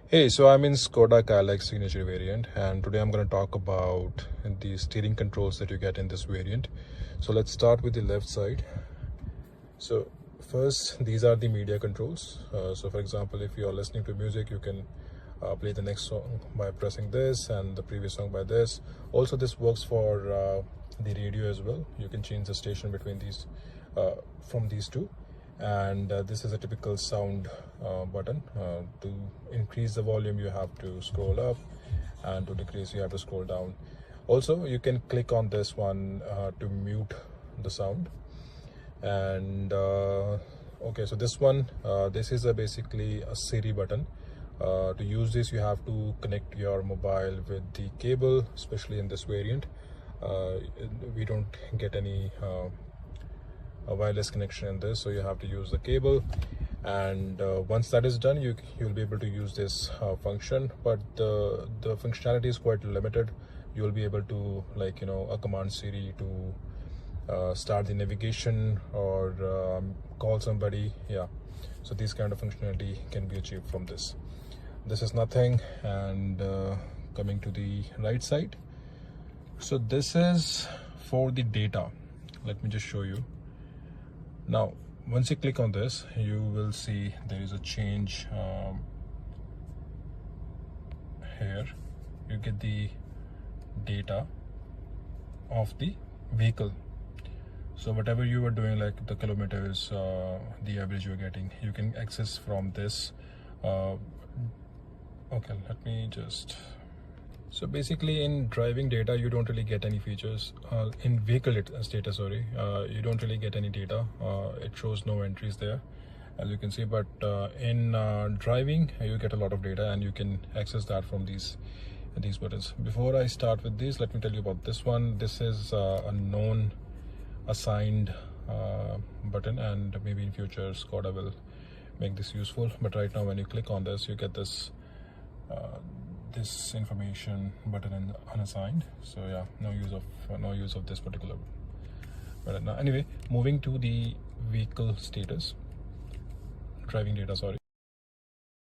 Hey, so I'm in Skoda Kallax signature variant, and today I'm going to talk about the steering controls that you get in this variant. So let's start with the left side. So first, these are the media controls. So for example, if you are listening to music, you can play the next song by pressing this and the previous song by this. Also, this works for the radio as well. You can change the station between these from these two. And this is a typical sound button. To increase the volume, you have to scroll up, and to decrease, you have to scroll down. Also, you can click on this one to mute the sound. And okay, so this one, this is basically a Siri button. To use this, you have to connect your mobile with the cable, especially in this variant. We don't get any a wireless connection in this, so you have to use the cable. And once that is done, you'll be able to use this function, but the functionality is quite limited. You'll be able to, like, a command Siri to start the navigation or call somebody. Yeah, so this kind of functionality can be achieved from this. This is nothing. And coming to the right side, so this is for the data. Let me just show you. Now, once you click on this, you will see there is a change here. You get the data of the vehicle. So whatever you were doing, like the kilometers, the average you're getting, you can access from this. Okay, let me just... So basically, in driving data, you don't really get any features. In vehicle status, sorry, you don't really get any data. It shows no entries there, as you can see. But in driving, you get a lot of data, and you can access that from these buttons. Before I start with these, let me tell you about this one. This is a known assigned button, and maybe in future Skoda will make this useful. But right now, when you click on this, you get this this information button and unassigned. So yeah, no use of this particular button. Now, anyway, moving to the vehicle status, driving data, sorry.